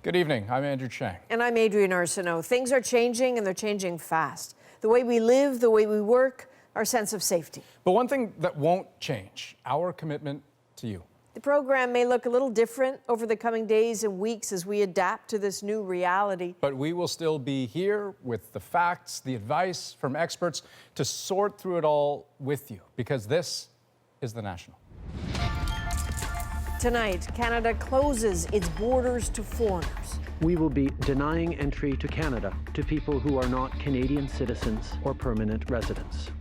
Good evening. I'm Andrew Chang. And I'm Adrienne Arsenault. Things are changing, and they're changing fast. The way we live, the way we work, our sense of safety. But one thing that won't change, our commitment to you. The program may look a little different over the coming days and weeks as we adapt to this new reality. But we will still be here with the facts, the advice from experts to sort through it all with you, because this is The National. Tonight, Canada closes its borders to foreigners. We will be denying entry to Canada to people who are not Canadian citizens or permanent residents.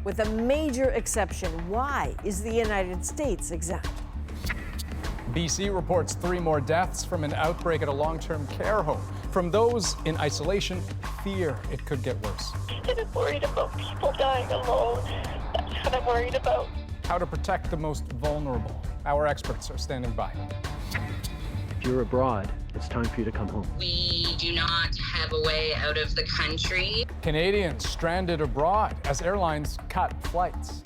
With a major exception, why is the United States exempt? BC reports 3 more deaths from an outbreak at a long-term care home. From those in isolation, fear it could get worse. Instead of worried about people dying alone, that's what I'm worried about. How to protect the most vulnerable. Our experts are standing by. If you're abroad, it's time for you to come home. We do not have a way out of the country. Canadians stranded abroad as airlines cut flights.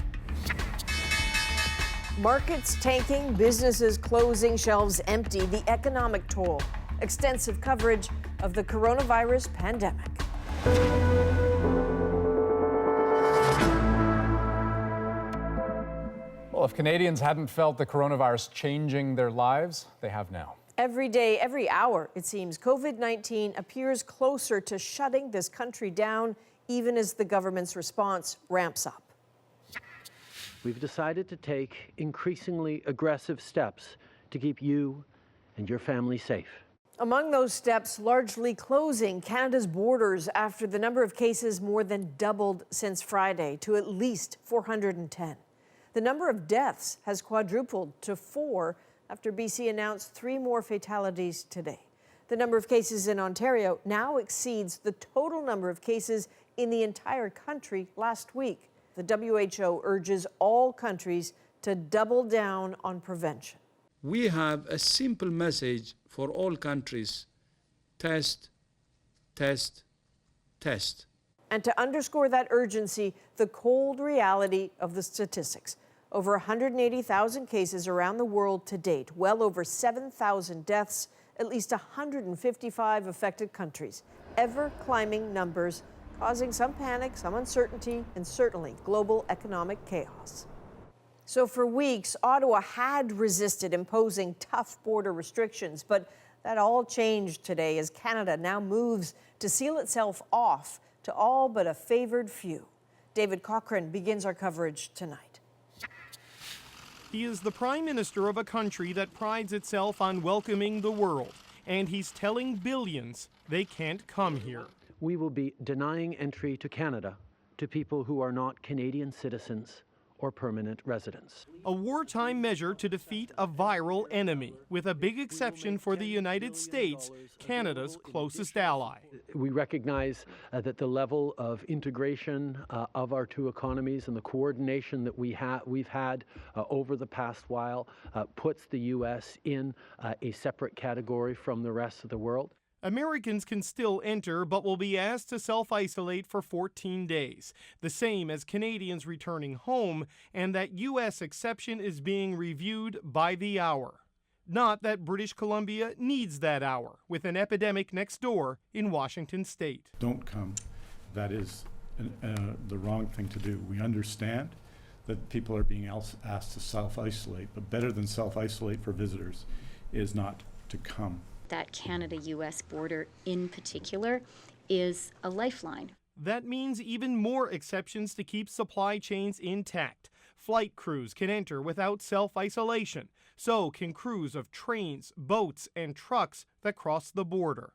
Markets tanking, businesses closing, shelves empty, the economic toll. Extensive coverage of the coronavirus pandemic. Well, if Canadians hadn't felt the coronavirus changing their lives, they have now. Every day, every hour, it seems, COVID-19 appears closer to shutting this country down, even as the government's response ramps up. We've decided to take increasingly aggressive steps to keep you and your family safe. Among those steps, largely closing Canada's borders after the number of cases more than doubled since Friday to at least 410. The number of deaths has quadrupled to 4 after BC announced 3 more fatalities today. The number of cases in Ontario now exceeds the total number of cases in the entire country last week. The WHO urges all countries to double down on prevention. We have a simple message for all countries: test, test, test. And to underscore that urgency, the cold reality of the statistics. Over 180,000 cases around the world to date, well over 7,000 deaths, at least 155 affected countries. Ever-climbing numbers, causing some panic, some uncertainty, and certainly global economic chaos. So for weeks, Ottawa had resisted imposing tough border restrictions, but that all changed today as Canada now moves to seal itself off to all but a favored few. David Cochrane begins our coverage tonight. He is the Prime Minister of a country that prides itself on welcoming the world, and he's telling billions they can't come here. We will be denying entry to Canada to people who are not Canadian citizens or permanent residents. A wartime measure to defeat a viral enemy, with a big exception for the United States, Canada's closest ally. We recognize that the level of integration of our two economies and the coordination that we've had over the past while puts the U.S. in a separate category from the rest of the world. Americans can still enter, but will be asked to self-isolate for 14 days, the same as Canadians returning home, and that U.S. exception is being reviewed by the hour. Not that British Columbia needs that hour, with an epidemic next door in Washington state. Don't come. That is the wrong thing to do. We understand that people are being asked to self-isolate, but better than self-isolate for visitors is not to come. That Canada-U.S. border in particular is a lifeline. That means even more exceptions to keep supply chains intact. Flight crews can enter without self-isolation. So can crews of trains, boats, and trucks that cross the border.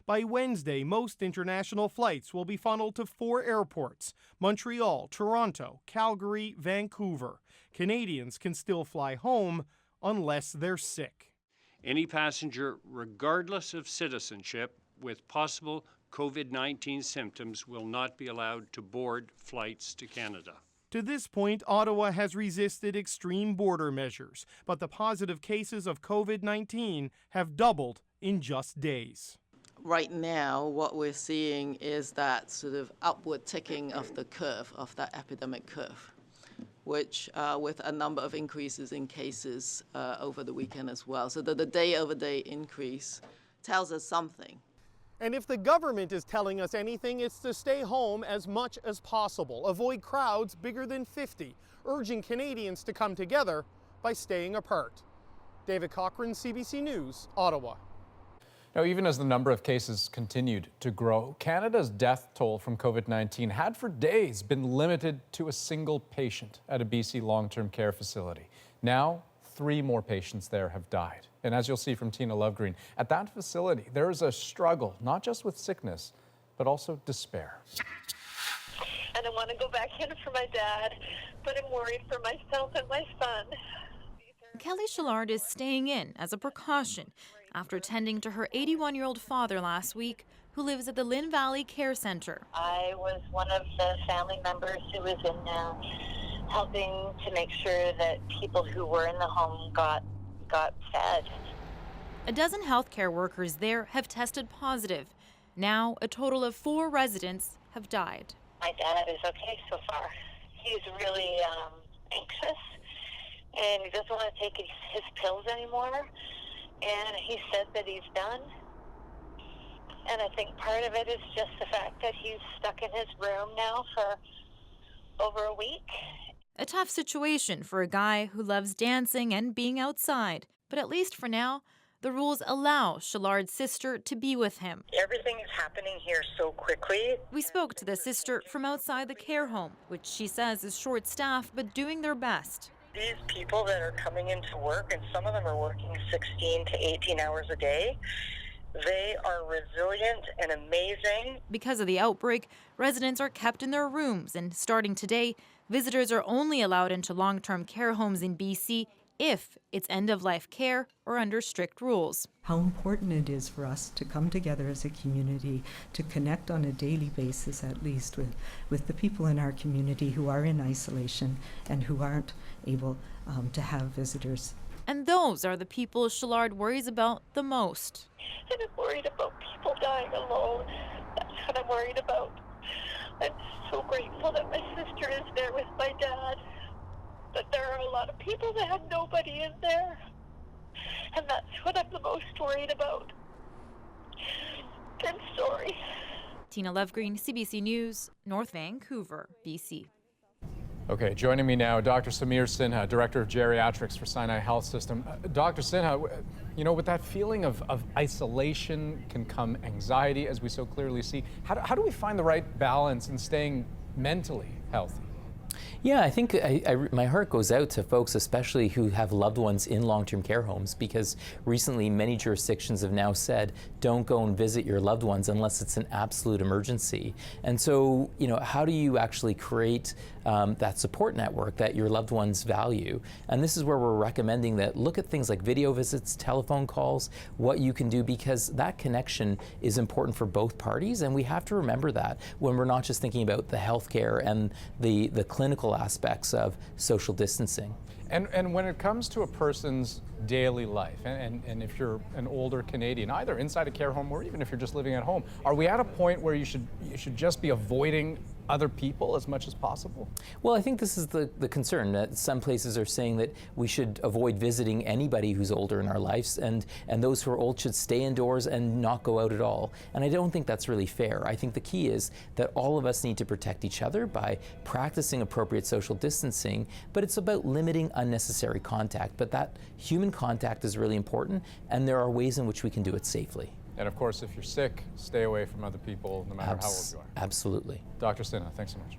By Wednesday, most international flights will be funneled to 4 airports: Montreal, Toronto, Calgary, Vancouver. Canadians can still fly home unless they're sick. Any passenger, regardless of citizenship, with possible COVID-19 symptoms will not be allowed to board flights to Canada. To this point, Ottawa has resisted extreme border measures, but the positive cases of COVID-19 have doubled in just days. Right now, what we're seeing is that sort of upward ticking of the curve, of that epidemic curve, which with a number of increases in cases over the weekend as well. So the day-over-day increase tells us something. And if the government is telling us anything, it's to stay home as much as possible, avoid crowds bigger than 50, urging Canadians to come together by staying apart. David Cochran, CBC News, Ottawa. Now, even as the number of cases continued to grow, Canada's death toll from COVID-19 had for days been limited to a single patient at a BC long-term care facility. Now, 3 more patients there have died. And as you'll see from Tina Lovegreen, at that facility, there is a struggle, not just with sickness, but also despair. And I want to go back in for my dad, but I'm worried for myself and my son. Kelly Shillard is staying in as a precaution after tending to her 81-year-old father last week, who lives at the Lynn Valley Care Centre. I was one of the family members who was in helping to make sure that people who were in the home got fed. A dozen healthcare workers there have tested positive. Now, a total of 4 residents have died. My dad is okay so far. He's really anxious, and he doesn't want to take his pills anymore. And he said that he's done. And I think part of it is just the fact that he's stuck in his room now for over a week. A tough situation for a guy who loves dancing and being outside. But at least for now, the rules allow Shillard's sister to be with him. Everything is happening here so quickly. We spoke to the sister from outside the care home, which she says is short-staffed but doing their best. These people that are coming into work, and some of them are working 16 to 18 hours a day, they are resilient and amazing. Because of the outbreak, residents are kept in their rooms, and starting today, visitors are only allowed into long-term care homes in BC if it's end-of-life care or under strict rules. How important it is for us to come together as a community, to connect on a daily basis at least with the people in our community who are in isolation and who aren't able to have visitors. And those are the people Shillard worries about the most. And I'm worried about people dying alone. That's what I'm worried about. I'm so grateful that my sister is there with my dad. But there are a lot of people that have nobody in there. And that's what I'm the most worried about. I'm sorry. Tina Lovegreen, CBC News, North Vancouver, BC. Okay, joining me now, Dr. Samir Sinha, Director of Geriatrics for Sinai Health System. Dr. Sinha, you know, with that feeling of isolation can come anxiety, as we so clearly see. How do we find the right balance in staying mentally healthy? Yeah, I think my heart goes out to folks, especially who have loved ones in long-term care homes, because recently many jurisdictions have now said, don't go and visit your loved ones unless it's an absolute emergency. And so, you know, how do you actually create that support network that your loved ones value? And this is where we're recommending that look at things like video visits, telephone calls, what you can do, because that connection is important for both parties. And we have to remember that when we're not just thinking about the healthcare and the clinical aspects of social distancing. And when it comes to a person's daily life, and if you're an older Canadian, either inside a care home or even if you're just living at home, are we at a point where you should just be avoiding other people as much as possible? Well, I think this is the concern, that some places are saying that we should avoid visiting anybody who's older in our lives, and those who are old should stay indoors and not go out at all. And I don't think that's really fair. I think the key is that all of us need to protect each other by practicing appropriate social distancing, but it's about limiting unnecessary contact. But that human contact is really important, and there are ways in which we can do it safely. And of course, if you're sick, stay away from other people, no matter how old you are. Absolutely. Dr. Sinha, thanks so much.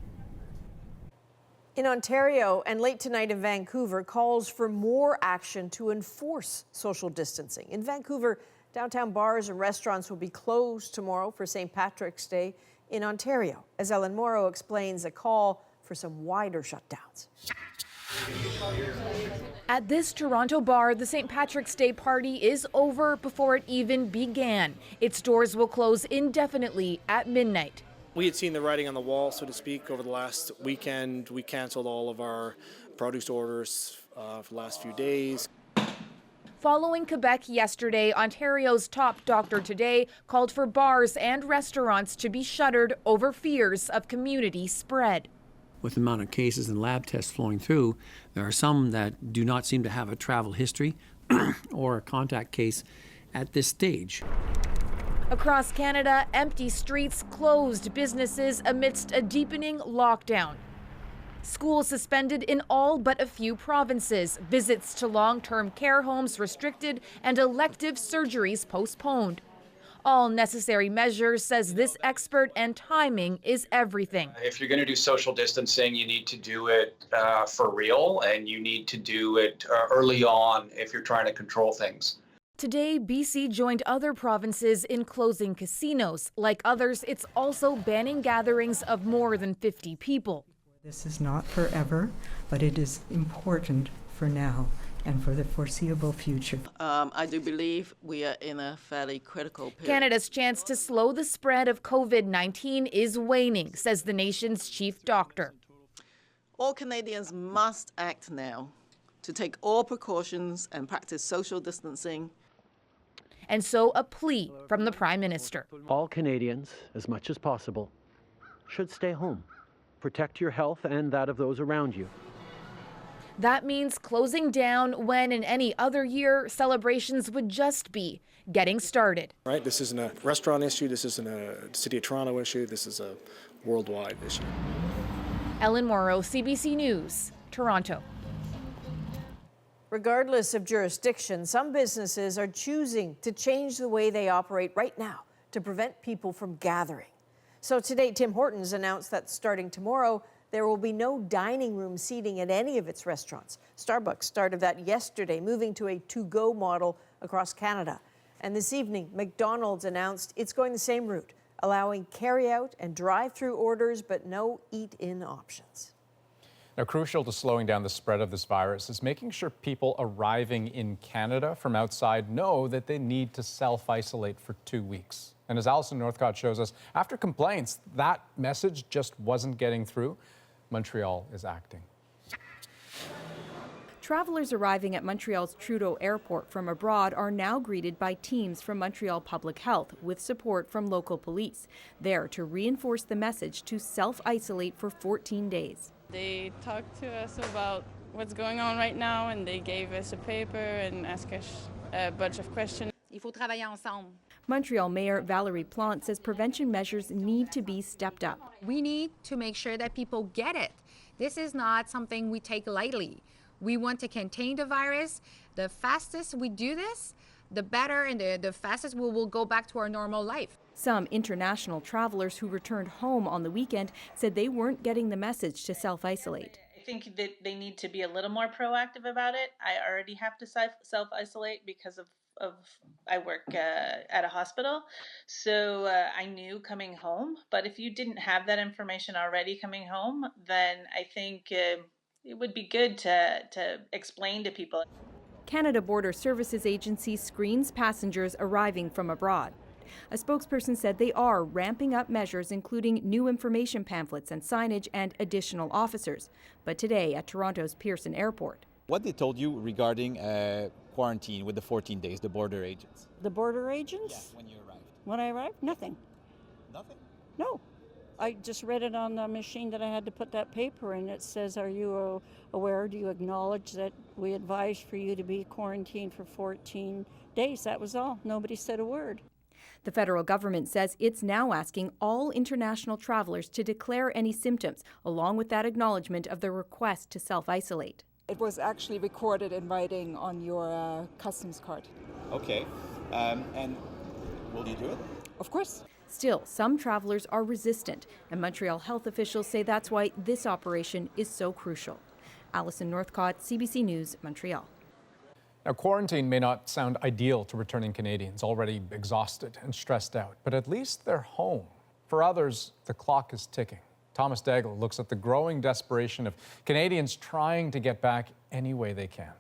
In Ontario and late tonight in Vancouver, calls for more action to enforce social distancing. In Vancouver, downtown bars and restaurants will be closed tomorrow for St. Patrick's Day. In Ontario, as Ellen Morrow explains, a call for some wider shutdowns. At this Toronto bar, the St. Patrick's Day party is over before it even began. Its doors will close indefinitely at midnight. We had seen the writing on the wall, so to speak, over the last weekend. We canceled all of our produce orders for the last few days. Following Quebec yesterday, Ontario's top doctor today called for bars and restaurants to be shuttered over fears of community spread. With the amount of cases and lab tests flowing through, there are some that do not seem to have a travel history or a contact case, at this stage. Across Canada, empty streets, closed businesses amidst a deepening lockdown. Schools suspended in all but a few provinces, visits to long-term care homes restricted, and elective surgeries postponed. All necessary measures, says this expert, and timing is everything. If you're going to do social distancing, you need to do it for real, and you need to do it early on if you're trying to control things. Today, BC joined other provinces in closing casinos. Like others, it's also banning gatherings of more than 50 people. This is not forever, but it is important for now and for the foreseeable future. I do believe we are in a fairly critical period. Canada's chance to slow the spread of COVID-19 is waning, says the nation's chief doctor. All Canadians must act now to take all precautions and practice social distancing. And so a plea from the Prime Minister. All Canadians, as much as possible, should stay home. Protect your health and that of those around you. That means closing down when in any other year celebrations would just be getting started. Right, this isn't a restaurant issue, this isn't a City of Toronto issue, this is a worldwide issue. Ellen Morrow, CBC News, Toronto. Regardless of jurisdiction, some businesses are choosing to change the way they operate right now to prevent people from gathering. So today, Tim Hortons announced that starting tomorrow, there will be no dining room seating at any of its restaurants. Starbucks started that yesterday, moving to a to-go model across Canada. And this evening, McDonald's announced it's going the same route, allowing carry-out and drive-through orders, but no eat-in options. Now, crucial to slowing down the spread of this virus is making sure people arriving in Canada from outside know that they need to self-isolate for 2 weeks. And as Alison Northcott shows us, after complaints, that message just wasn't getting through. Montreal is acting. Travelers arriving at Montreal's Trudeau Airport from abroad are now greeted by teams from Montreal Public Health with support from local police, there to reinforce the message to self-isolate for 14 days. They talked to us about what's going on right now, and they gave us a paper and asked us a bunch of questions. Il faut travailler ensemble. Montreal Mayor Valérie Plante says prevention measures need to be stepped up. We need to make sure that people get it. This is not something we take lightly. We want to contain the virus. The fastest we do this, the better, and the fastest we will go back to our normal life. Some international travelers who returned home on the weekend said they weren't getting the message to self-isolate. I think that they need to be a little more proactive about it. I already have to self-isolate because of I work at a hospital, so I knew coming home. But if you didn't have that information already coming home, then I think it would be good to explain to people. Canada Border Services Agency screens passengers arriving from abroad. A spokesperson said they are ramping up measures, including new information pamphlets and signage and additional officers. But today at Toronto's Pearson Airport. What they told you regarding quarantine with the 14 days, the border agents? The border agents? Yeah, when you arrived. When I arrived? Nothing. Nothing? No. I just read it on the machine that I had to put that paper in. It says, are you aware, do you acknowledge that we advised for you to be quarantined for 14 days? That was all. Nobody said a word. The federal government says it's now asking all international travelers to declare any symptoms, along with that acknowledgement of the request to self-isolate. It was actually recorded in writing on your customs card. Okay. And will you do it? Of course. Still, some travelers are resistant, and Montreal health officials say that's why this operation is so crucial. Alison Northcott, CBC News, Montreal. Now, quarantine may not sound ideal to returning Canadians already exhausted and stressed out, but at least they're home. For others, the clock is ticking. Thomas Daigle looks at the growing desperation of Canadians trying to get back any way they can.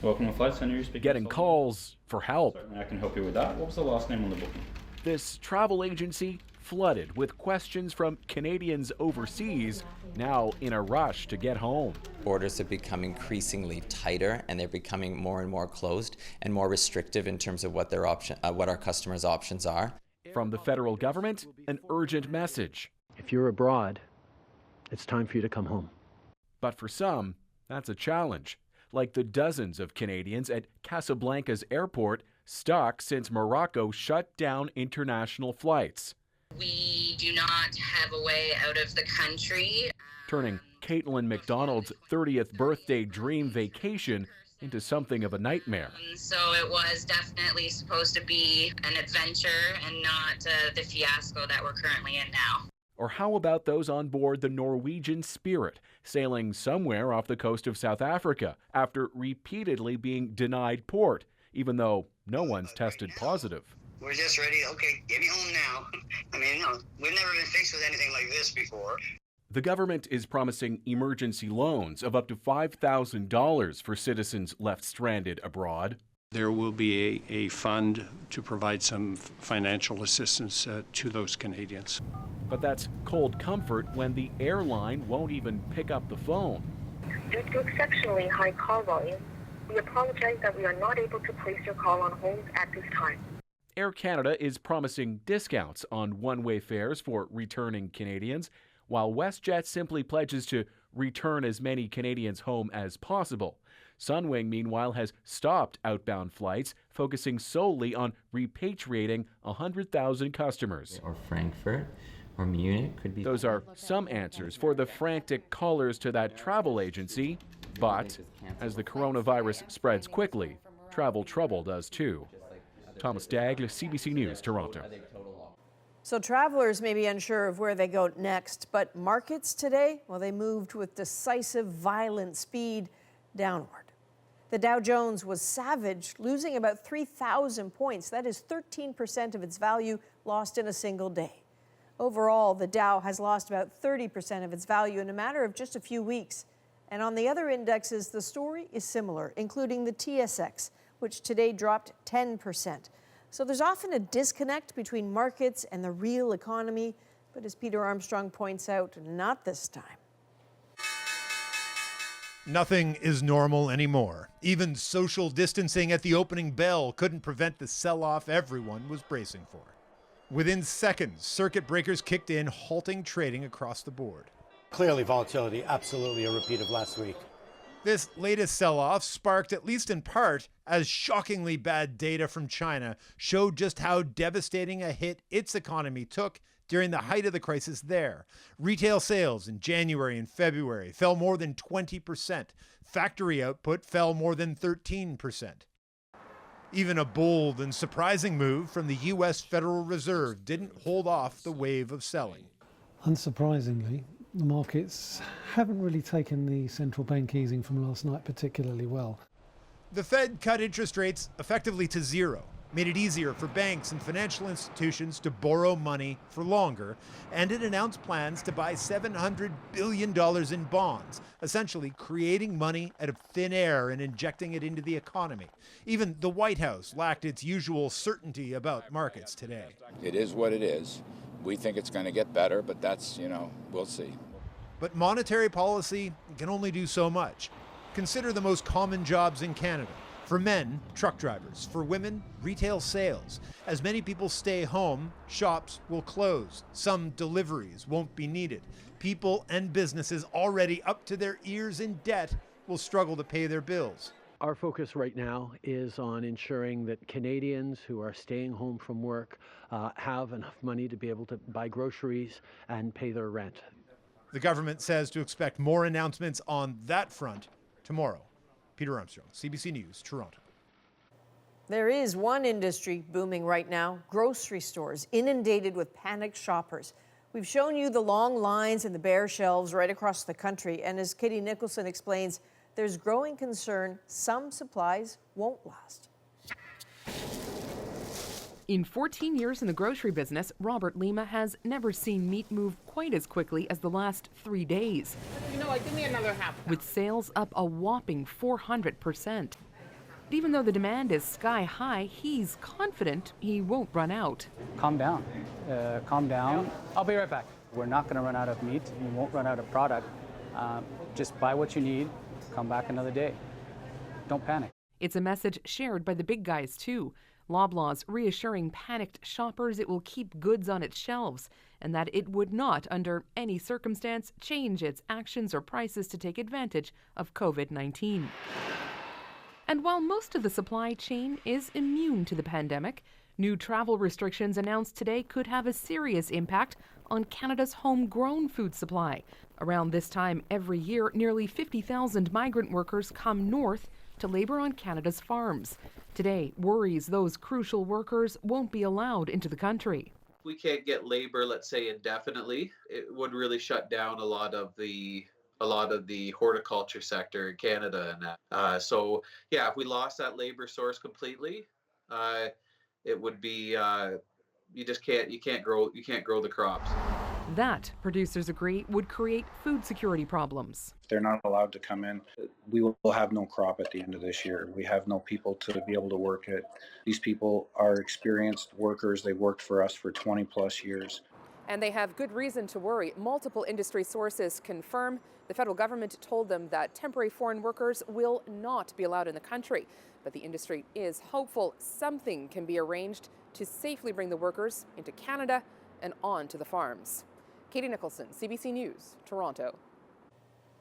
Welcome to Flight Center. You're speaking. Getting calls for help. I can help you with that. What was the last name on the booking? This travel agency flooded with questions from Canadians overseas, now in a rush to get home. Borders have become increasingly tighter, and they're becoming more and more closed and more restrictive in terms of what our customers' options are. From the federal government, an urgent message. If you're abroad, it's time for you to come home. But for some, that's a challenge. like the dozens of Canadians at Casablanca's airport stuck since Morocco shut down international flights. We do not have a way out of the country. Turning Caitlin McDonald's 30th birthday dream vacation into something of a nightmare. So it was definitely supposed to be an adventure and not the fiasco that we're currently in now. Or how about those on board the Norwegian Spirit, sailing somewhere off the coast of South Africa after repeatedly being denied port, even though no one's tested positive? We're just ready. Okay, get me home now. I mean, we've never been faced with anything like this before. The government is promising emergency loans of up to $5,000 for citizens left stranded abroad. There will be a fund to provide some financial assistance to those Canadians. But that's cold comfort when the airline won't even pick up the phone. Due to exceptionally high call volume, we apologize that we are not able to place your call on hold at this time. Air Canada is promising discounts on one-way fares for returning Canadians, while WestJet simply pledges to return as many Canadians home as possible. Sunwing, meanwhile, has stopped outbound flights, focusing solely on repatriating 100,000 customers. Or Frankfurt or Munich could be. Those are some answers for the frantic callers to that travel agency, but as the coronavirus spreads quickly, travel trouble does too. Thomas Daigle, CBC News, Toronto. So travelers may be unsure of where they go next, but markets today, well, they moved with decisive, violent speed downward. The Dow Jones was savage, losing about 3,000 points. That is 13% of its value lost in a single day. Overall, the Dow has lost about 30% of its value in a matter of just a few weeks. And on the other indexes, the story is similar, including the TSX, which today dropped 10%. So there's often a disconnect between markets and the real economy, but as Peter Armstrong points out, not this time. Nothing is normal anymore. Even social distancing at the opening bell couldn't prevent the sell-off everyone was bracing for. Within seconds, circuit breakers kicked in, halting trading across the board. Clearly volatility, absolutely a repeat of last week. This latest sell-off sparked, at least in part, as shockingly bad data from China showed just how devastating a hit its economy took during the height of the crisis there. Retail sales in January and February fell more than 20%. Factory output fell more than 13%. Even a bold and surprising move from the U.S. Federal Reserve didn't hold off the wave of selling. Unsurprisingly, the markets haven't really taken the central bank easing from last night particularly well. The Fed cut interest rates effectively to zero, made it easier for banks and financial institutions to borrow money for longer, and it announced plans to buy $700 billion in bonds, essentially creating money out of thin air and injecting it into the economy. Even the White House lacked its usual certainty about markets today. It is what it is. We think it's going to get better, but that's, we'll see. But monetary policy can only do so much. Consider the most common jobs in Canada. For men, truck drivers. For women, retail sales. As many people stay home, shops will close. Some deliveries won't be needed. People and businesses already up to their ears in debt will struggle to pay their bills. Our focus right now is on ensuring that Canadians who are staying home from work have enough money to be able to buy groceries and pay their rent. The government says to expect more announcements on that front tomorrow. Peter Armstrong, CBC News, Toronto. There is one industry booming right now, grocery stores inundated with panicked shoppers. We've shown you the long lines and the bare shelves right across the country. And as Katie Nicholson explains, there's growing concern some supplies won't last. In 14 years in the grocery business, Robert Lima has never seen meat move quite as quickly as the last 3 days. Give me another half. With sales up a whopping 400%. Even though the demand is sky high, he's confident he won't run out. Calm down. Calm down. I'll be right back. We're not going to run out of meat. We won't run out of product. Just buy what you need. Come back another day. Don't panic. It's a message shared by the big guys, too. Loblaws reassuring panicked shoppers it will keep goods on its shelves and that it would not, under any circumstance, change its actions or prices to take advantage of COVID-19. And while most of the supply chain is immune to the pandemic, new travel restrictions announced today could have a serious impact on Canada's homegrown food supply. Around this time every year, nearly 50,000 migrant workers come north to labor on Canada's farms. Today, worries those crucial workers won't be allowed into the country. We can't get labor, let's say, indefinitely. It would really shut down a lot of the horticulture sector in Canada, and so yeah, if we lost that labor source completely, it would be you can't grow the crops. That, producers agree, would create food security problems. If they're not allowed to come in, we will have no crop at the end of this year. We have no people to be able to work it. These people are experienced workers. They've worked for us for 20 plus years. And they have good reason to worry. Multiple industry sources confirm the federal government told them that temporary foreign workers will not be allowed in the country. But the industry is hopeful something can be arranged to safely bring the workers into Canada and on to the farms. Katie Nicholson, CBC News, Toronto.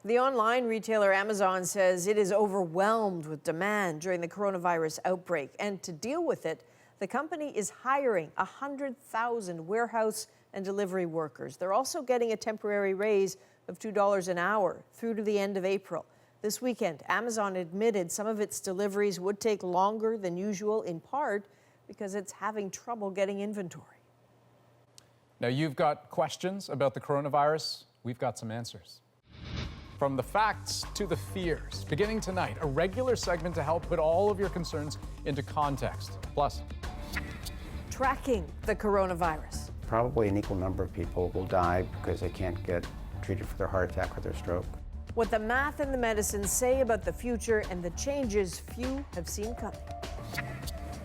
The online retailer Amazon says it is overwhelmed with demand during the coronavirus outbreak. And to deal with it, the company is hiring 100,000 warehouse and delivery workers. They're also getting a temporary raise of $2 an hour through to the end of April. This weekend, Amazon admitted some of its deliveries would take longer than usual, in part because it's having trouble getting inventory. Now, you've got questions about the coronavirus. We've got some answers. From the facts to the fears. Beginning tonight, a regular segment to help put all of your concerns into context. Plus, tracking the coronavirus. Probably an equal number of people will die because they can't get treated for their heart attack or their stroke. What the math and the medicine say about the future and the changes few have seen coming.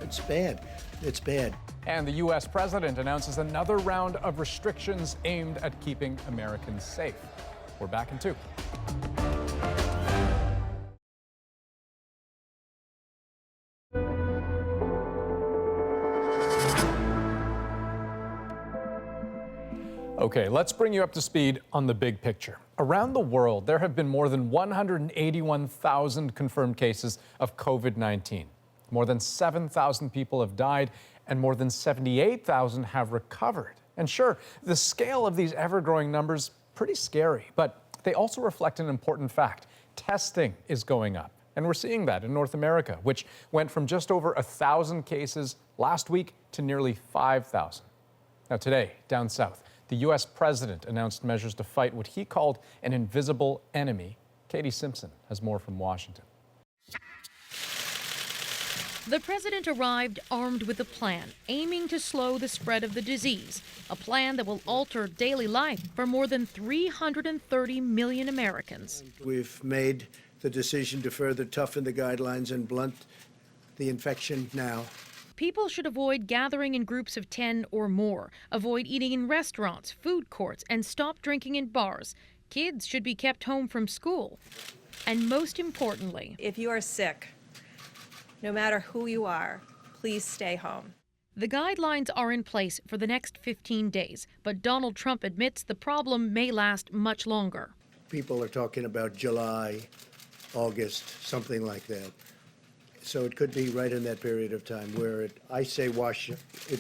It's bad. It's bad. And the U.S. president announces another round of restrictions aimed at keeping Americans safe. We're back in 2. Okay, let's bring you up to speed on the big picture. Around the world, there have been more than 181,000 confirmed cases of COVID-19. More than 7,000 people have died, and more than 78,000 have recovered. And sure, the scale of these ever-growing numbers, pretty scary, but they also reflect an important fact. Testing is going up, and we're seeing that in North America, which went from just over 1,000 cases last week to nearly 5,000. Now today, down south, the U.S. president announced measures to fight what he called an invisible enemy. Katie Simpson has more from Washington. The president arrived armed with a plan, aiming to slow the spread of the disease, a plan that will alter daily life for more than 330 million Americans. We've made the decision to further toughen the guidelines and blunt the infection now. People should avoid gathering in groups of 10 or more, avoid eating in restaurants, food courts, and stop drinking in bars. Kids should be kept home from school. And most importantly, if you are sick, no matter who you are, please stay home. The guidelines are in place for the next 15 days, but Donald Trump admits the problem may last much longer. People are talking about July, August, something like that. So it could be right in that period of time where it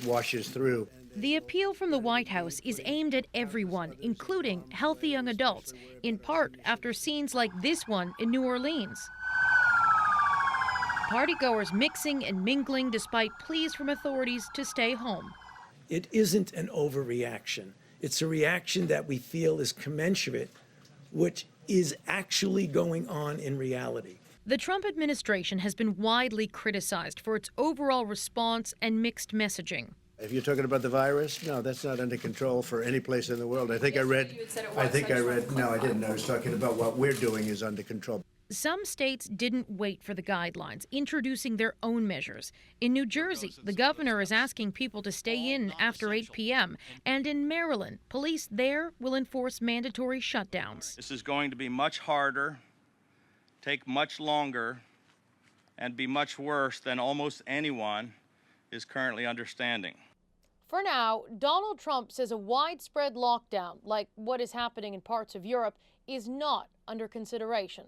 washes through. The appeal from the White House is aimed at everyone, including healthy young adults, in part after scenes like this one in New Orleans. Partygoers mixing and mingling despite pleas from authorities to stay home. It isn't an overreaction. It's a reaction that we feel is commensurate, which is actually going on in reality. The Trump administration has been widely criticized for its overall response and mixed messaging. If you're talking about the virus, no, that's not under control for any place in the world. No, I didn't. I was talking about what we're doing is under control. Some states didn't wait for the guidelines, introducing their own measures. In New Jersey, the governor is asking people to stay in after 8 p.m. And in Maryland, police there will enforce mandatory shutdowns. This is going to be much harder, take much longer, and be much worse than almost anyone is currently understanding. For now, Donald Trump says a widespread lockdown, like what is happening in parts of Europe, is not under consideration.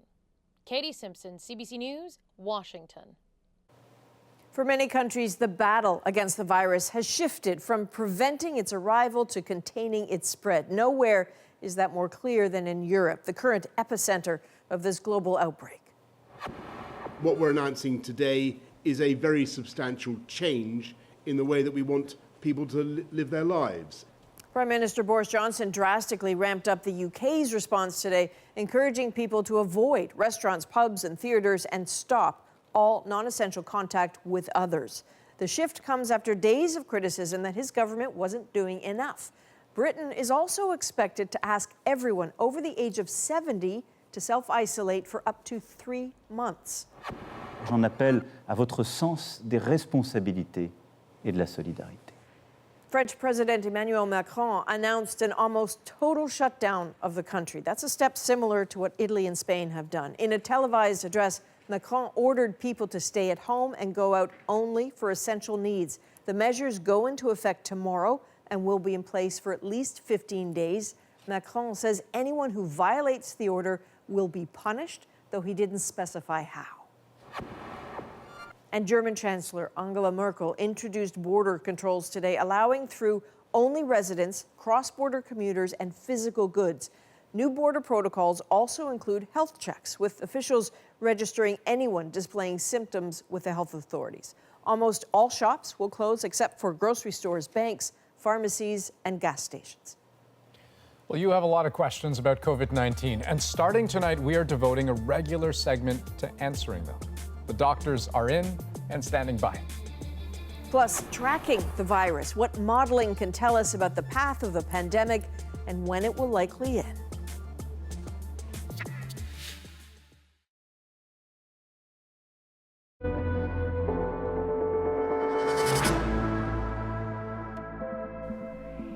Katie Simpson, CBC News, Washington. For many countries, the battle against the virus has shifted from preventing its arrival to containing its spread. Nowhere is that more clear than in Europe, the current epicenter of this global outbreak. What we're announcing today is a very substantial change in the way that we want people to live their lives. Prime Minister Boris Johnson drastically ramped up the UK's response today, encouraging people to avoid restaurants, pubs, and theatres and stop all non-essential contact with others. The shift comes after days of criticism that his government wasn't doing enough. Britain is also expected to ask everyone over the age of 70 to self-isolate for up to 3 months. J'en appelle à votre sens des responsabilités et de la solidarité. French President Emmanuel Macron announced an almost total shutdown of the country. That's a step similar to what Italy and Spain have done. In a televised address, Macron ordered people to stay at home and go out only for essential needs. The measures go into effect tomorrow and will be in place for at least 15 days. Macron says anyone who violates the order will be punished, though he didn't specify how. And German Chancellor Angela Merkel introduced border controls today, allowing through only residents, cross-border commuters, and physical goods. New border protocols also include health checks, with officials registering anyone displaying symptoms with the health authorities. Almost all shops will close except for grocery stores, banks, pharmacies, and gas stations. Well, you have a lot of questions about COVID-19, and starting tonight, we are devoting a regular segment to answering them. The doctors are in and standing by. Plus, tracking the virus, what modeling can tell us about the path of the pandemic and when it will likely end.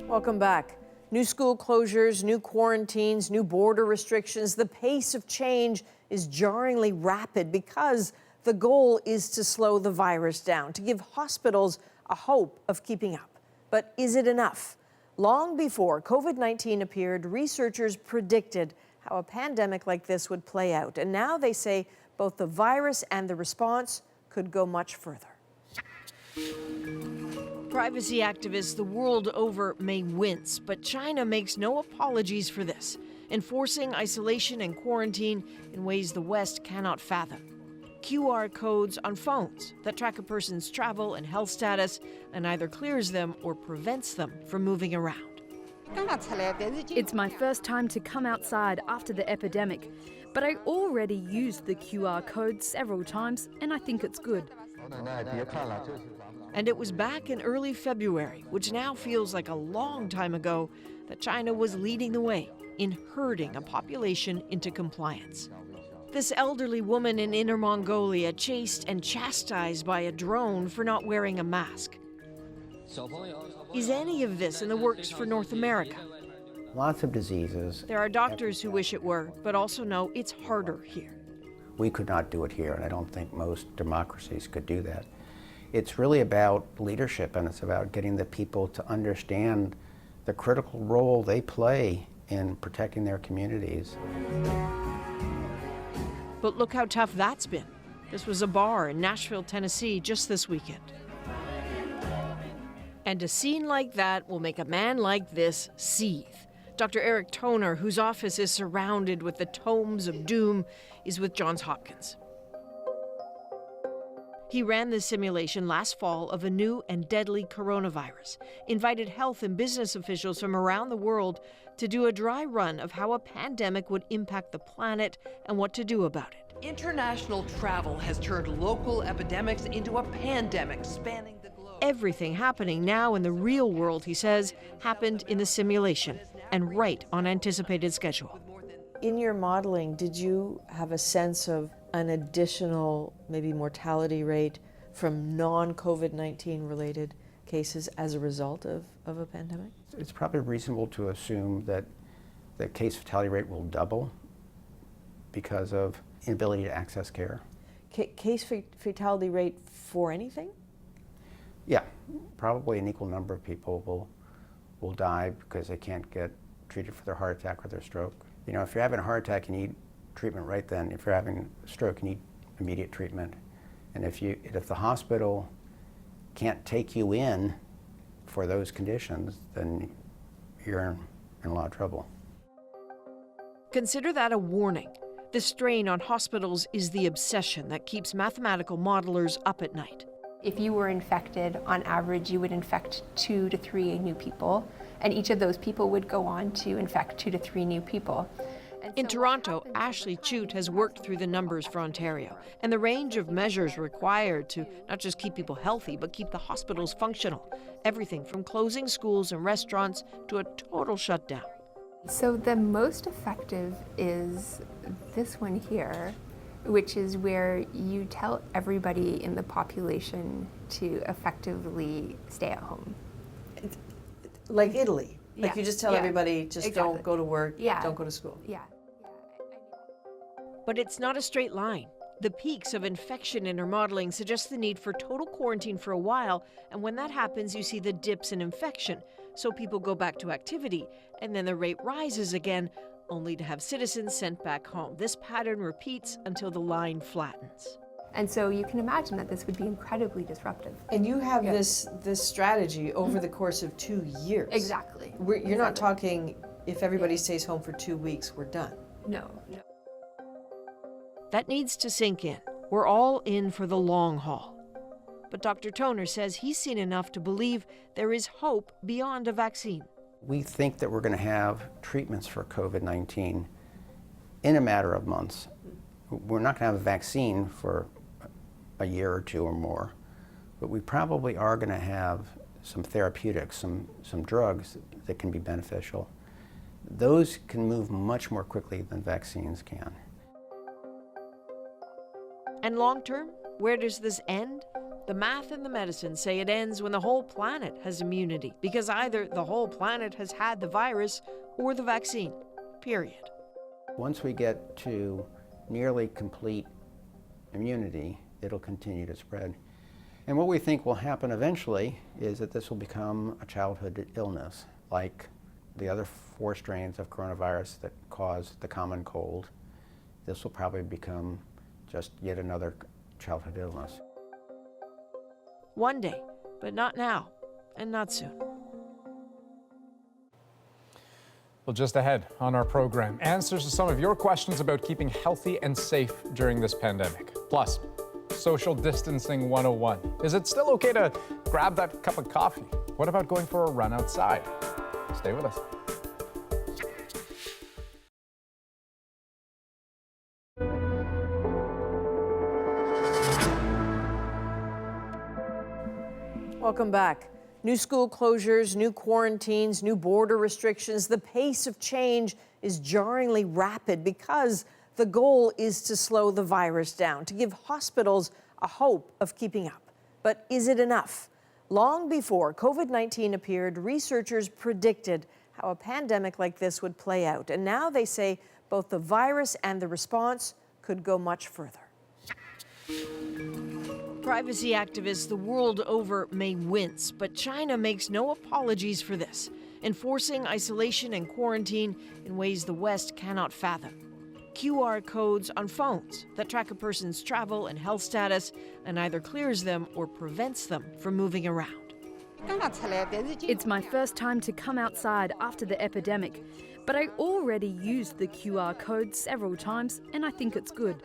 Welcome back. New school closures, new quarantines, new border restrictions. The pace of change is jarringly rapid because the goal is to slow the virus down, to give hospitals a hope of keeping up. But is it enough? Long before COVID-19 appeared, researchers predicted how a pandemic like this would play out. And now they say both the virus and the response could go much further. Privacy activists the world over may wince, but China makes no apologies for this, enforcing isolation and quarantine in ways the West cannot fathom. QR codes on phones that track a person's travel and health status and either clears them or prevents them from moving around. It's my first time to come outside after the epidemic, but I already used the QR code several times and I think it's good. And it was back in early February, which now feels like a long time ago, that China was leading the way in herding a population into compliance. This elderly woman in Inner Mongolia chased and chastised by a drone for not wearing a mask. Is any of this in the works for North America? Lots of diseases. There are doctors who wish it were, but also know it's harder here. We could not do it here, and I don't think most democracies could do that. It's really about leadership, and it's about getting the people to understand the critical role they play in protecting their communities. But look how tough that's been. This was a bar in Nashville, Tennessee, just this weekend. And a scene like that will make a man like this seethe. Dr. Eric Toner, whose office is surrounded with the tomes of doom, is with Johns Hopkins. He ran this simulation last fall of a new and deadly coronavirus, invited health and business officials from around the world to do a dry run of how a pandemic would impact the planet and what to do about it. International travel has turned local epidemics into a pandemic spanning the globe. Everything happening now in the real world, he says, happened in the simulation and right on anticipated schedule. In your modeling, did you have a sense of an additional maybe mortality rate from non-COVID-19 related cases as a result of a pandemic? It's probably reasonable to assume that the case fatality rate will double because of inability to access care. Case fatality rate for anything? Yeah, probably an equal number of people will die because they can't get treated for their heart attack or their stroke. You know, if you're having a heart attack, you need treatment right then. If you're having a stroke, you need immediate treatment. And if the hospital can't take you in for those conditions, then you're in a lot of trouble. Consider that a warning. The strain on hospitals is the obsession that keeps mathematical modelers up at night. If you were infected, on average, you would infect 2 to 3 new people, and each of those people would go on to infect 2 to 3 new people. In Toronto, Ashley Chute has worked through the numbers for Ontario and the range of measures required to not just keep people healthy, but keep the hospitals functional. Everything from closing schools and restaurants to a total shutdown. So the most effective is this one here, which is where you tell everybody in the population to effectively stay at home. Like Italy. Like Yeah, you just tell yeah, everybody, just exactly. don't go to work, Yeah. don't go to school. Yeah. But it's not a straight line. The peaks of infection in her modeling suggest the need for total quarantine for a while, and when that happens, you see the dips in infection. So people go back to activity, and then the rate rises again, only to have citizens sent back home. This pattern repeats until the line flattens. And so you can imagine that this would be incredibly disruptive. And you have this strategy over the course of 2 years. Exactly. You're not talking, if everybody stays home for 2 weeks, we're done. No. That needs to sink in. We're all in for the long haul. But Dr. Toner says he's seen enough to believe there is hope beyond a vaccine. We think that we're going to have treatments for COVID-19 in a matter of months. We're not going to have a vaccine for a year or 2 or more, but we probably are going to have some therapeutics, some drugs that can be beneficial. Those can move much more quickly than vaccines can. And long term, where does this end? The math and the medicine say it ends when the whole planet has immunity, because either the whole planet has had the virus or the vaccine, period. Once we get to nearly complete immunity, it'll continue to spread. And what we think will happen eventually is that this will become a childhood illness, like the other 4 strains of coronavirus that cause the common cold. This will probably become just yet another childhood illness. One day, but not now, and not soon. Well, just ahead on our program, answers to some of your questions about keeping healthy and safe during this pandemic. Plus, social distancing 101. Is it still okay to grab that cup of coffee? What about going for a run outside? Stay with us. Welcome back. New school closures, new quarantines, new border restrictions. The pace of change is jarringly rapid because the goal is to slow the virus down, to give hospitals a hope of keeping up. But is it enough? Long before COVID-19 appeared, researchers predicted how a pandemic like this would play out. And now they say both the virus and the response could go much further. Privacy activists the world over may wince, but China makes no apologies for this, enforcing isolation and quarantine in ways the West cannot fathom. QR codes on phones that track a person's travel and health status and either clears them or prevents them from moving around. It's my first time to come outside after the epidemic, but I already used the QR code several times and I think it's good.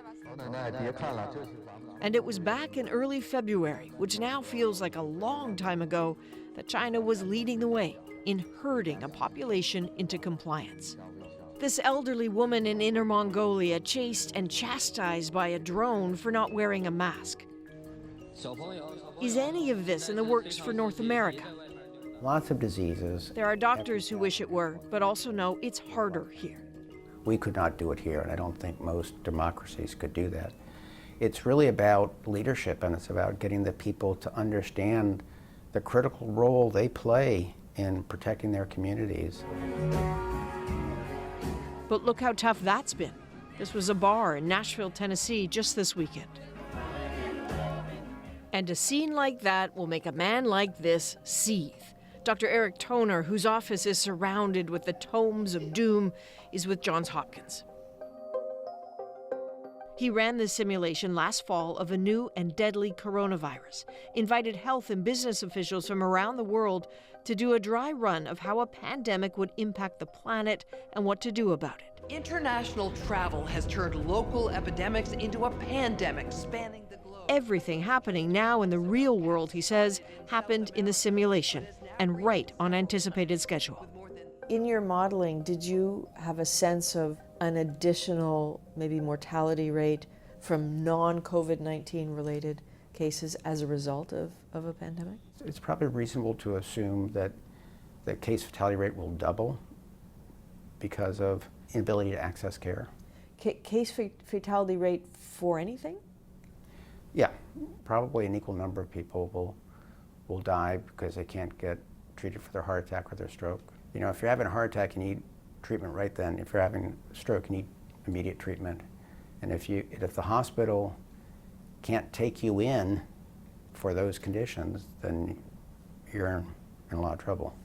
And it was back in early February, which now feels like a long time ago, that China was leading the way in herding a population into compliance. This elderly woman in Inner Mongolia chased and chastised by a drone for not wearing a mask. Is any of this in the works for North America? Lots of diseases. There are doctors who wish it were, but also know it's harder here. We could not do it here, and I don't think most democracies could do that. It's really about leadership, and it's about getting the people to understand the critical role they play in protecting their communities. But look how tough that's been. This was a bar in Nashville, Tennessee, just this weekend. And a scene like that will make a man like this seethe. Dr. Eric Toner, whose office is surrounded with the tomes of doom, is with Johns Hopkins. He ran this simulation last fall of a new and deadly coronavirus, invited health and business officials from around the world to do a dry run of how a pandemic would impact the planet and what to do about it. International travel has turned local epidemics into a pandemic spanning the globe. Everything happening now in the real world, he says, happened in the simulation and right on anticipated schedule. In your modeling, did you have a sense of an additional, maybe mortality rate from non-COVID-19 related cases as a result of a pandemic? It's probably reasonable to assume that the case fatality rate will double because of inability to access care. Case fatality rate for anything? Yeah, probably an equal number of people will die because they can't get treated for their heart attack or their stroke. You know, if you're having a heart attack, you need treatment right then. If you're having a stroke, you need immediate treatment. And if the hospital can't take you in for those conditions, then you're in a lot of trouble.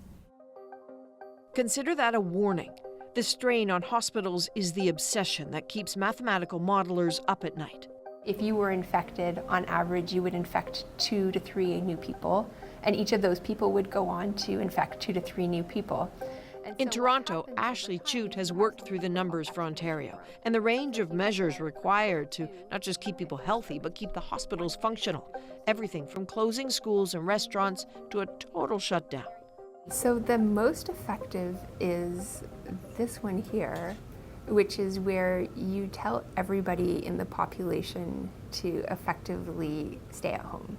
Consider that a warning. The strain on hospitals is the obsession that keeps mathematical modelers up at night. If you were infected, on average, you would infect 2 to 3 new people, and each of those people would go on to infect 2 to 3 new people. In Toronto, Ashley Chute has worked through the numbers for Ontario and the range of measures required to not just keep people healthy, but keep the hospitals functional. Everything from closing schools and restaurants to a total shutdown. So the most effective is this one here, which is where you tell everybody in the population to effectively stay at home.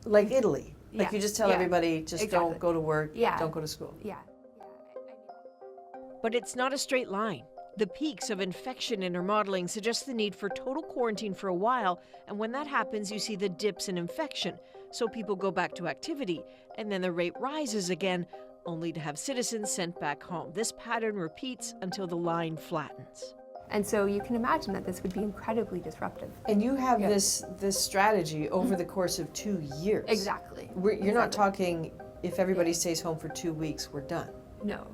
Like Italy. Like Yeah. you just tell Yeah. everybody, just Exactly. don't go to work, Yeah. don't go to school. Yeah. But it's not a straight line. The peaks of infection in her modeling suggest the need for total quarantine for a while, and when that happens, you see the dips in infection. So people go back to activity, and then the rate rises again, only to have citizens sent back home. This pattern repeats until the line flattens. And so you can imagine that this would be incredibly disruptive. And you have this strategy over the course of 2 years. Exactly. You're not talking, if everybody stays home for 2 weeks, we're done. No.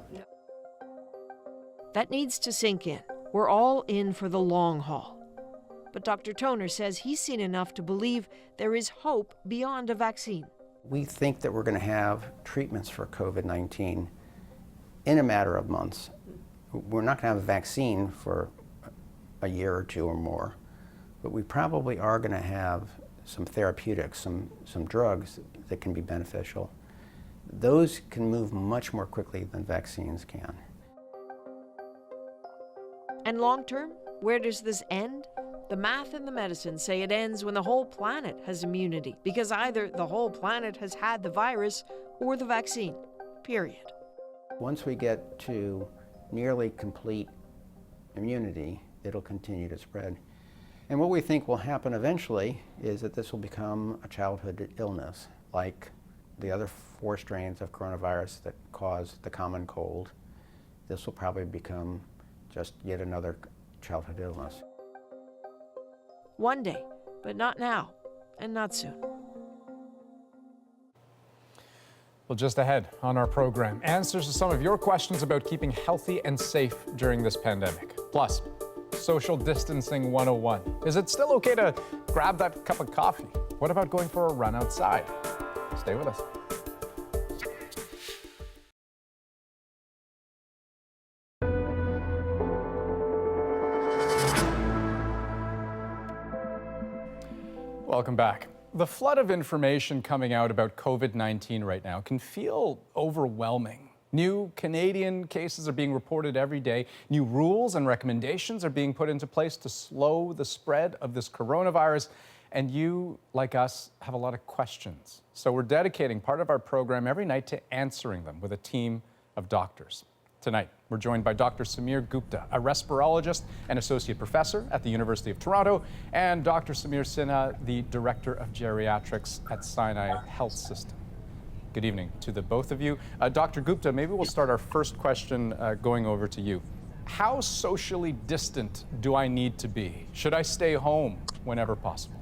That needs to sink in. We're all in for the long haul. But Dr. Toner says he's seen enough to believe there is hope beyond a vaccine. We think that we're going to have treatments for COVID-19 in a matter of months. We're not going to have a vaccine for a year or two or more, but we probably are going to have some therapeutics, some drugs that can be beneficial. Those can move much more quickly than vaccines can. And long term, where does this end? The math and the medicine say it ends when the whole planet has immunity, because either the whole planet has had the virus or the vaccine, period. Once we get to nearly complete immunity, it'll continue to spread. And what we think will happen eventually is that this will become a childhood illness, like the other 4 strains of coronavirus that cause the common cold. This will probably become just yet another childhood illness. One day, but not now, and not soon. Well, just ahead on our program, answers to some of your questions about keeping healthy and safe during this pandemic. Plus, social distancing 101. Is it still okay to grab that cup of coffee? What about going for a run outside? Stay with us. Welcome back. The flood of information coming out about COVID-19 right now can feel overwhelming. New Canadian cases are being reported every day. New rules and recommendations are being put into place to slow the spread of this coronavirus. And you, like us, have a lot of questions. So we're dedicating part of our program every night to answering them with a team of doctors. Tonight, we're joined by Dr. Samir Gupta, a respirologist and associate professor at the University of Toronto, and Dr. Samir Sinha, the director of geriatrics at Sinai Health System. Good evening to the both of you. Dr. Gupta, maybe we'll start our first question going over to you. How socially distant do I need to be? Should I stay home whenever possible?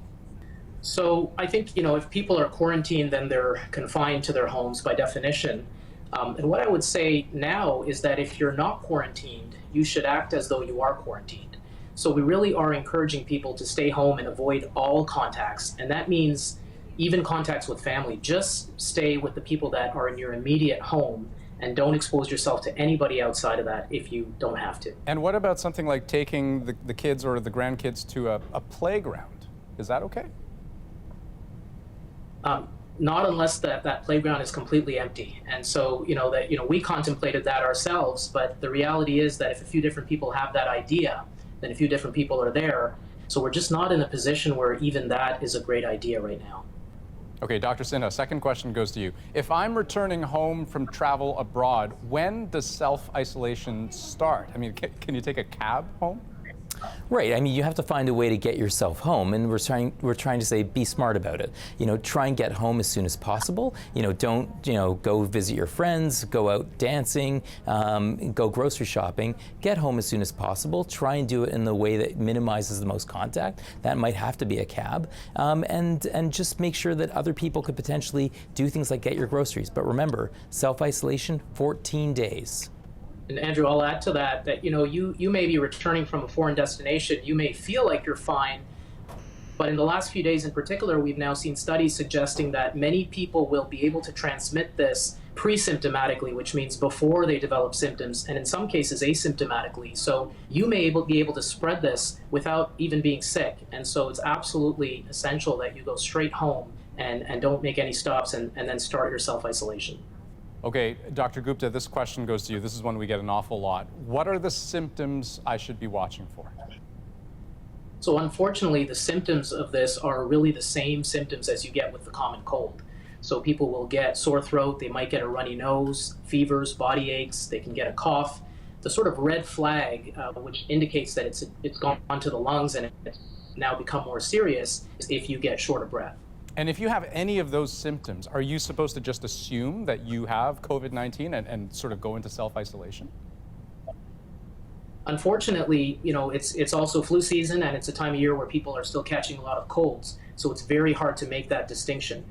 So I think, if people are quarantined, then they're confined to their homes by definition. And what I would say now is that if you're not quarantined, you should act as though you are quarantined. So we really are encouraging people to stay home and avoid all contacts. And that means even contacts with family. Just stay with the people that are in your immediate home and don't expose yourself to anybody outside of that if you don't have to. And what about something like taking the kids or the grandkids to a playground? Is that okay? Not unless that playground is completely empty. And so, we contemplated that ourselves, but the reality is that if a few different people have that idea, then a few different people are there. So we're just not in a position where even that is a great idea right now. Okay, Dr. Sinha, second question goes to you. If I'm returning home from travel abroad, when does self-isolation start? I mean, can you take a cab home? Right. I mean, you have to find a way to get yourself home, and we're trying to say be smart about it. Try and get home as soon as possible. Don't go visit your friends, go out dancing, go grocery shopping. Get home as soon as possible. Try and do it in the way that minimizes the most contact. That might have to be a cab, and just make sure that other people could potentially do things like get your groceries. But remember, self-isolation, 14 days. And Andrew, I'll add to that you may be returning from a foreign destination. You may feel like you're fine, but in the last few days in particular, we've now seen studies suggesting that many people will be able to transmit this pre-symptomatically, which means before they develop symptoms, and in some cases asymptomatically. So you may be able to spread this without even being sick. And so it's absolutely essential that you go straight home and don't make any stops and then start your self-isolation. Okay, Dr. Gupta, this question goes to you. This is one we get an awful lot. What are the symptoms I should be watching for? So unfortunately, the symptoms of this are really the same symptoms as you get with the common cold. So people will get sore throat, they might get a runny nose, fevers, body aches, they can get a cough. The sort of red flag, which indicates that it's gone onto the lungs and it's now become more serious, is if you get short of breath. And if you have any of those symptoms, are you supposed to just assume that you have COVID-19 and sort of go into self-isolation? Unfortunately, it's also flu season, and it's a time of year where people are still catching a lot of colds. So it's very hard to make that distinction.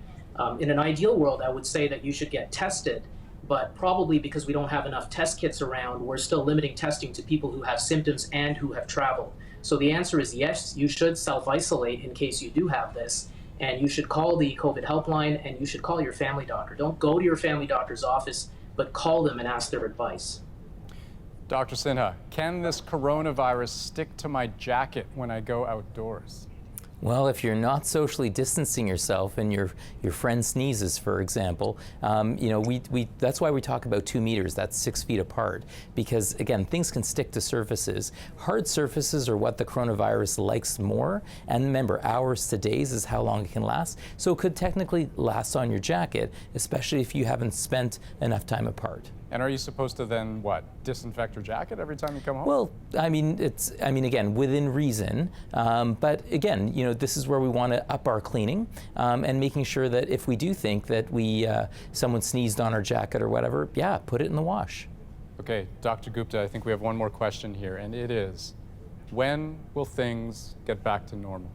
In an ideal world, I would say that you should get tested, but probably because we don't have enough test kits around, we're still limiting testing to people who have symptoms and who have traveled. So the answer is yes, you should self-isolate in case you do have this. And you should call the COVID helpline, and you should call your family doctor. Don't go to your family doctor's office, but call them and ask their advice. Dr. Sinha, can this coronavirus stick to my jacket when I go outdoors? Well, if you're not socially distancing yourself and your friend sneezes, for example, that's why we talk about 2 meters, that's 6 feet apart, because again, things can stick to surfaces. Hard surfaces are what the coronavirus likes more, and remember, hours to days is how long it can last, so it could technically last on your jacket, especially if you haven't spent enough time apart. And are you supposed to then, disinfect your jacket every time you come home? Well, again, within reason. But again, this is where we want to up our cleaning and making sure that if we do think that someone sneezed on our jacket or whatever, put it in the wash. Okay, Dr. Gupta, I think we have one more question here, and it is, when will things get back to normal?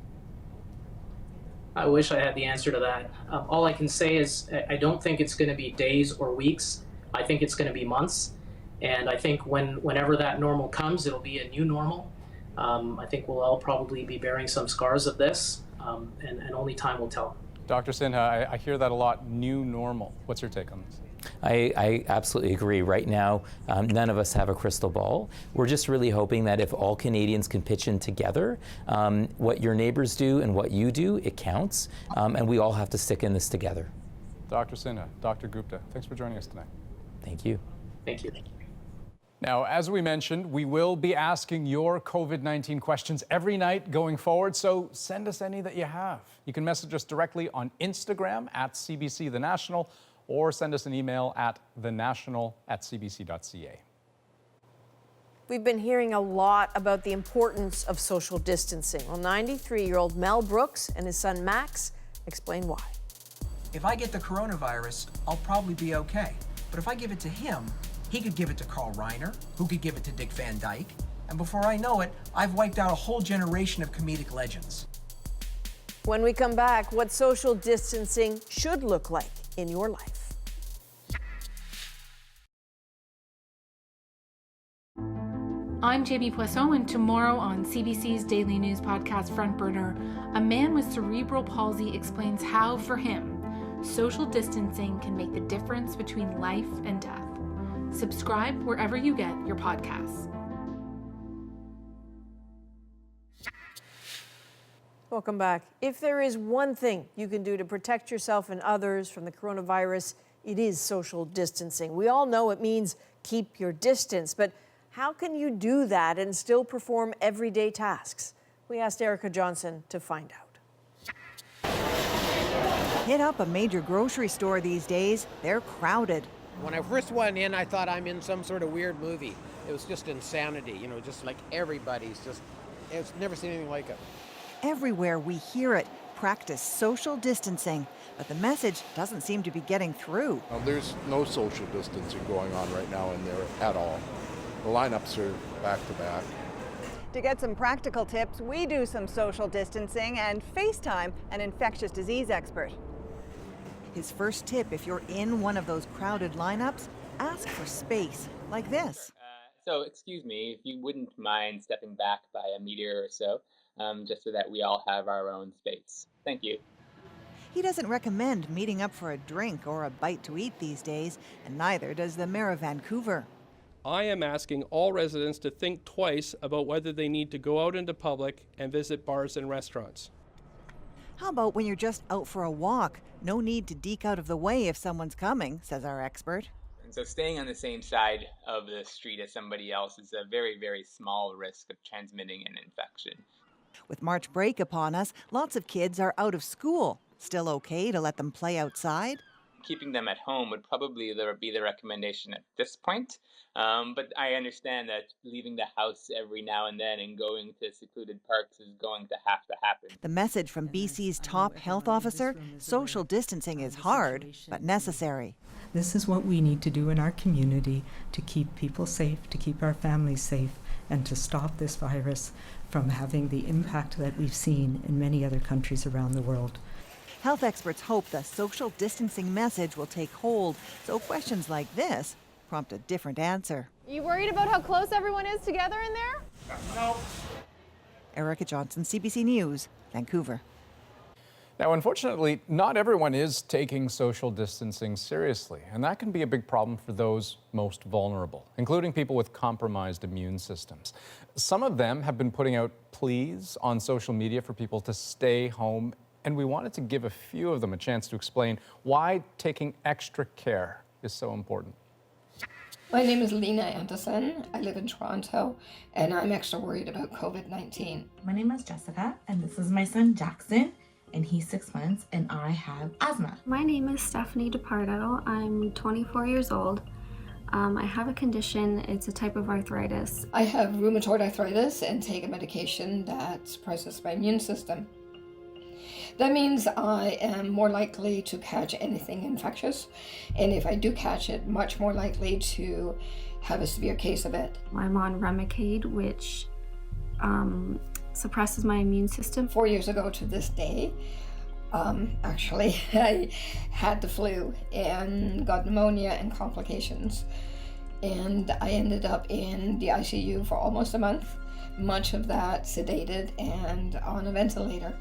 I wish I had the answer to that. All I can say is I don't think it's going to be days or weeks. I think it's going to be months, and I think whenever that normal comes, it'll be a new normal. I think we'll all probably be bearing some scars of this, and only time will tell. Dr. Sinha, I hear that a lot, new normal. What's your take on this? I absolutely agree. Right now, none of us have a crystal ball. We're just really hoping that if all Canadians can pitch in together, what your neighbors do and what you do, it counts, and we all have to stick in this together. Dr. Sinha, Dr. Gupta, thanks for joining us tonight. Thank you. Thank you. Now, as we mentioned, we will be asking your COVID-19 questions every night going forward, so send us any that you have. You can message us directly on Instagram at CBC The National, or send us an email at thenational@cbc.ca. We've been hearing a lot about the importance of social distancing. Well, 93-year-old Mel Brooks and his son Max explain why. If I get the coronavirus, I'll probably be okay. But if I give it to him, he could give it to Carl Reiner, who could give it to Dick Van Dyke, and before I know it, I've wiped out a whole generation of comedic legends. When we come back, what social distancing should look like in your life. I'm JB Poisson, and tomorrow on CBC's daily news podcast Front Burner, a man with cerebral palsy explains how, for him, social distancing can make the difference between life and death. Subscribe wherever you get your podcasts. Welcome back. If there is one thing you can do to protect yourself and others from the coronavirus, it is social distancing. We all know it means keep your distance, but how can you do that and still perform everyday tasks? We asked Erica Johnson to find out. Hit up a major grocery store these days, they're crowded. When I first went in, I thought I'm in some sort of weird movie. It was just insanity, just like everybody's I've never seen anything like it. Everywhere we hear it, practice social distancing, but the message doesn't seem to be getting through. There's no social distancing going on right now in there at all. The lineups are back to back. To get some practical tips, we do some social distancing and FaceTime an infectious disease expert. His first tip, if you're in one of those crowded lineups, ask for space, like this. So excuse me, if you wouldn't mind stepping back by a meter or so, just so that we all have our own space. Thank you. He doesn't recommend meeting up for a drink or a bite to eat these days, and neither does the Mayor of Vancouver. I am asking all residents to think twice about whether they need to go out into public and visit bars and restaurants. How about when you're just out for a walk? No need to deke out of the way if someone's coming, says our expert. And so staying on the same side of the street as somebody else is a very, very small risk of transmitting an infection. With March break upon us, lots of kids are out of school. Still okay to let them play outside? Keeping them at home would probably be the recommendation at this point. But I understand that leaving the house every now and then and going to secluded parks is going to have to happen. The message from BC's top health officer, social distancing is hard, but necessary. This is what we need to do in our community to keep people safe, to keep our families safe, and to stop this virus from having the impact that we've seen in many other countries around the world. Health experts hope the social distancing message will take hold, so questions like this prompt a different answer. You worried about how close everyone is together in there? No. Erica Johnson, CBC News, Vancouver. Now, unfortunately, not everyone is taking social distancing seriously, and that can be a big problem for those most vulnerable, including people with compromised immune systems. Some of them have been putting out pleas on social media for people to stay home, and we wanted to give a few of them a chance to explain why taking extra care is so important. My name is Lena Anderson. I live in Toronto, and I'm extra worried about COVID-19. My name is Jessica, and this is my son Jackson, and he's 6 months, and I have asthma. My name is Stephanie DePardo. I'm 24 years old. I have a condition. It's a type of arthritis. I have rheumatoid arthritis and take a medication that suppresses my immune system. That means I am more likely to catch anything infectious, and if I do catch it, much more likely to have a severe case of it. I'm on Remicade, which suppresses my immune system. 4 years ago to this day, actually, I had the flu and got pneumonia and complications, and I ended up in the ICU for almost a month, much of that sedated and on a ventilator.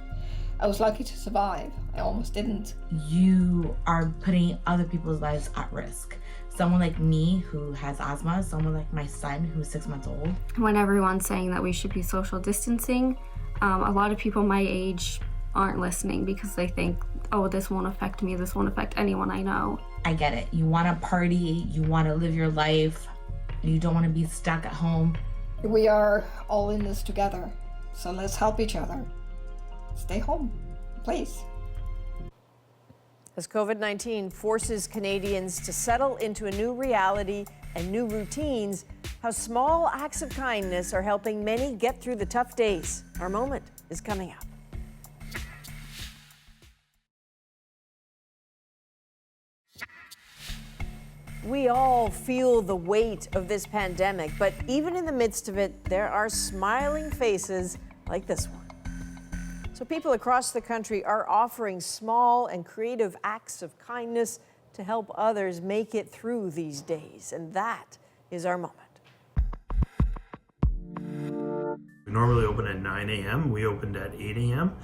I was lucky to survive. I almost didn't. You are putting other people's lives at risk. Someone like me who has asthma, someone like my son who's 6 months old. When everyone's saying that we should be social distancing, a lot of people my age aren't listening because they think, oh, this won't affect me, this won't affect anyone I know. I get it. You want to party, you want to live your life, you don't want to be stuck at home. We are all in this together, so let's help each other. Stay home, please. As COVID-19 forces Canadians to settle into a new reality and new routines, how small acts of kindness are helping many get through the tough days. Our moment is coming up. We all feel the weight of this pandemic, but even in the midst of it, there are smiling faces like this one. So people across the country are offering small and creative acts of kindness to help others make it through these days. And that is our moment. We normally open at 9 a.m. We opened at 8 a.m.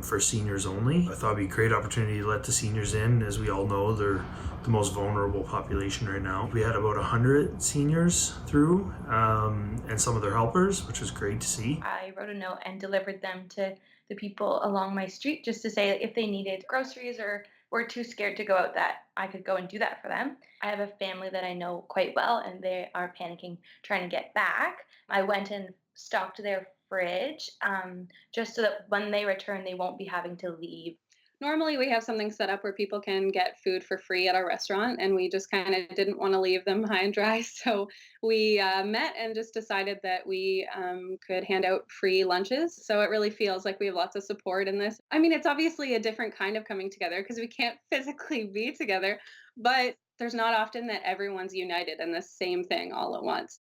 For seniors only. I thought it'd be a great opportunity to let the seniors in. As we all know, they're the most vulnerable population right now. We had about 100 seniors through and some of their helpers, which was great to see. I wrote a note and delivered them to the people along my street just to say if they needed groceries or were too scared to go out, that I could go and do that for them. I have a family that I know quite well and they are panicking trying to get back. I went and stocked their fridge just so that when they return they won't be having to leave. Normally we have something set up where people can get food for free at our restaurant, and we just kind of didn't want to leave them high and dry. So we met and just decided that we could hand out free lunches. So it really feels like we have lots of support in this. I mean, it's obviously a different kind of coming together because we can't physically be together, but there's not often that everyone's united in the same thing all at once.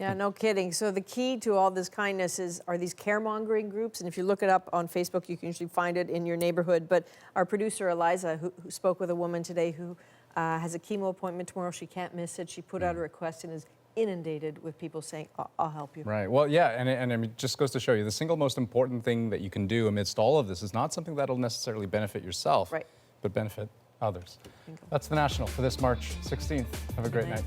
Yeah, no kidding. So the key to all this kindness are these caremongering groups. And if you look it up on Facebook, you can usually find it in your neighborhood. But our producer, Eliza, who spoke with a woman today who has a chemo appointment tomorrow, she can't miss it. She put out a request and is inundated with people saying, I'll help you. Right. Well, yeah, and it just goes to show you the single most important thing that you can do amidst all of this is not something that'll necessarily benefit yourself, right, but benefit others. That's The National for this March 16th. Have a great night.